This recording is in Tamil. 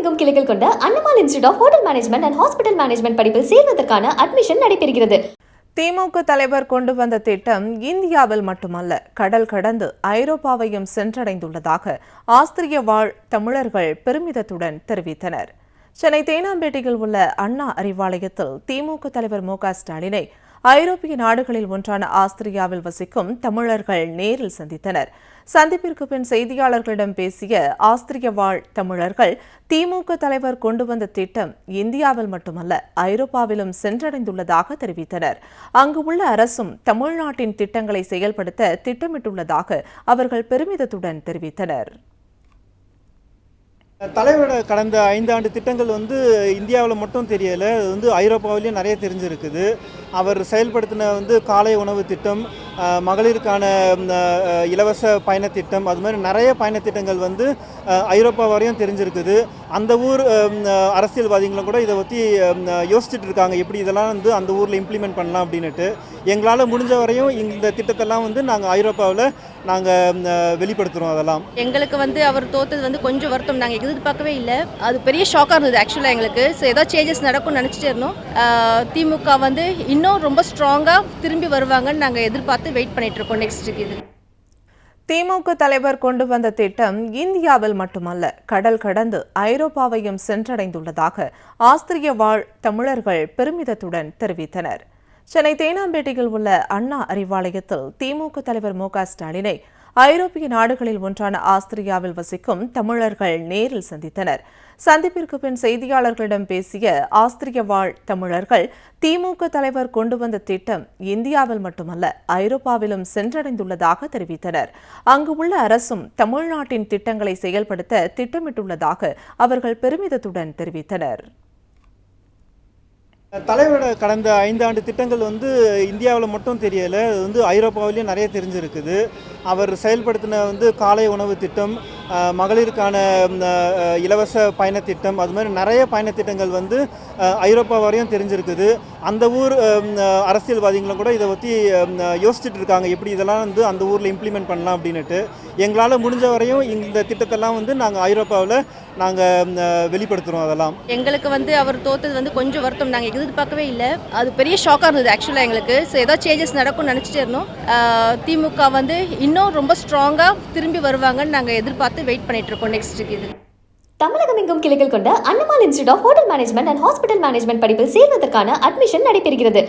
தமிழகமெங்கும் கிளைகள் கொண்ட Annamal institute of hotel management and hospital management படிப்பில் சேர்வதற்கான அட்மிஷன் நடைபெறுகிறது. திமுக தலைவர் கொண்டு வந்த திட்டம் இந்தியாவில் மட்டுமல்ல, கடல் கடந்து ஐரோப்பாவையும் சென்றடைந்துள்ளதாக ஆஸ்திரிய வாழ் தமிழர்கள் பெருமிதத்துடன் தெரிவித்தனர். சென்னை தேனாம்பேட்டையில் உள்ள அண்ணா அறிவாலயத்தில் திமுக தலைவர் மு.க.ஸ்டாலினை ஐரோப்பிய நாடுகளில் ஒன்றான ஆஸ்திரியாவில் வசிக்கும் தமிழர்கள் நேரில் சந்தித்தனர். சந்திப்பிற்கு பின் செய்தியாளர்களிடம் பேசிய ஆஸ்திரிய வாழ் தமிழர்கள், திமுக தலைவர் கொண்டு வந்த திட்டம் இந்தியாவில் மட்டுமல்ல, ஐரோப்பாவிலும் சென்றடைந்துள்ளதாக தெரிவித்தனர். அங்கு உள்ள அரசும் தமிழ்நாட்டின் திட்டங்களை செயல்படுத்த திட்டமிட்டுள்ளதாக அவர்கள் பெருமிதத்துடன் தெரிவித்தனர். தலைவரோட கடந்த 5 ஆண்டு திட்டங்கள் இந்தியாவில் மட்டும் தெரியலை, அது ஐரோப்பாவிலையும் நிறைய தெரிஞ்சிருக்குது. அவர் செயல்படுத்தின காலை உணவு திட்டம், மகளிருக்கான இலவச பயண திட்டம், அது மாதிரி நிறைய பயண திட்டங்கள் ஐரோப்பா வரையும் தெரிஞ்சிருக்குது. அந்த ஊர் அரசியல்வாதிகளும் கூட இதை பற்றி யோசிச்சுட்டு இருக்காங்க, எப்படி இதெல்லாம் அந்த ஊரில் இம்ப்ளிமெண்ட் பண்ணலாம் அப்படின்ட்டு. எங்களால் முடிஞ்ச வரையும் இந்த திட்டத்தெல்லாம் நாங்கள் ஐரோப்பாவில் நாங்கள் வெளிப்படுத்துகிறோம். அதெல்லாம் எங்களுக்கு அவர் தோற்றது கொஞ்சம் வருத்தம். நாங்கள் எதிர்பார்க்கவே இல்லை, அது பெரிய ஷாக்காக இருந்தது ஆக்சுவலாக எங்களுக்கு. ஸோ ஏதோ சேஞ்சஸ் நடக்கும்னு நினச்சிட்டே இருந்தோம். திமுக இன்னும் ரொம்ப ஸ்ட்ராங்காக திரும்பி வருவாங்கன்னு நாங்கள் எதிர்பார்த்து வெயிட் பண்ணிட்டு இருக்கோம். நெக்ஸ்ட் இது திமுக தலைவர் கொண்டு வந்த திட்டம் இந்தியாவில் மட்டுமல்ல, கடல் கடந்து ஐரோப்பாவையும் சென்றடைந்துள்ளதாக ஆஸ்திரிய வாழ் தமிழர்கள் பெருமிதத்துடன் தெரிவித்தனர். சென்னை தேனாம்பேட்டையில் உள்ள அண்ணா அறிவாலயத்தில் திமுக தலைவர் மு.க.ஸ்டாலினை ஐரோப்பிய நாடுகளில் ஒன்றான ஆஸ்திரியாவில் வசிக்கும் தமிழர்கள் நேரில் சந்தித்தனர். சந்திப்பிற்கு பின் செய்தியாளர்களிடம் பேசிய ஆஸ்திரிய வாழ் தமிழர்கள், திமுக தலைவர் கொண்டு வந்த திட்டம் இந்தியாவில் மட்டுமல்ல, ஐரோப்பாவிலும் சென்றடைந்துள்ளதாக தெரிவித்தனர். அங்கு உள்ள அரசும் தமிழ்நாட்டின் திட்டங்களை செயல்படுத்த திட்டமிட்டுள்ளதாக அவர்கள் பெருமிதத்துடன் தெரிவித்தனர். தலைவரோட கடந்த 5 ஆண்டு திட்டங்கள் இந்தியாவில் மட்டும் தெரியலை, அது ஐரோப்பாவிலையும் நிறைய தெரிஞ்சிருக்குது. அவர் செயல்படுத்தின காலை உணவு திட்டம், மகளிருக்கான இலவச பயண திட்டம், அது மாதிரி நிறைய பயண திட்டங்கள் ஐரோப்பா வரையும் தெரிஞ்சிருக்குது. அந்த ஊர் அரசியல்வாதிகளும் கூட இதை பற்றி யோசிச்சுட்டு இருக்காங்க, எப்படி இதெல்லாம் அந்த ஊரில் இம்ப்ளிமெண்ட் பண்ணலாம் அப்படின்ட்டு. எங்களால் முடிஞ்ச வரையும் இந்த திட்டத்தெல்லாம் நாங்கள் ஐரோப்பாவில் நாங்கள் வெளிப்படுத்துகிறோம். அதெல்லாம் எங்களுக்கு அவர் தோற்றது கொஞ்சம் வருத்தம். நாங்கள் எதிர்பார்க்கவே இல்லை, அது பெரிய ஷாக்காக இருந்தது ஆக்சுவலாக எங்களுக்கு. ஸோ ஏதோ சேஞ்சஸ் நடக்கும்னு நினச்சிட்டே இருந்தோம். திமுக இன்னும் ரொம்ப ஸ்ட்ராங்காக திரும்பி வருவாங்கன்னு நாங்கள் எதிர்பார்த்து வெயிட் பண்ணிட்டு இருக்கோம். நெக்ஸ்ட் இது தமிழகமெங்கும் கிளைகள் கொண்ட Annamal institute of hotel management and hospital management படிப்பில் சேர்வதற்கான அட்மிஷன் நடைபெறுகிறது.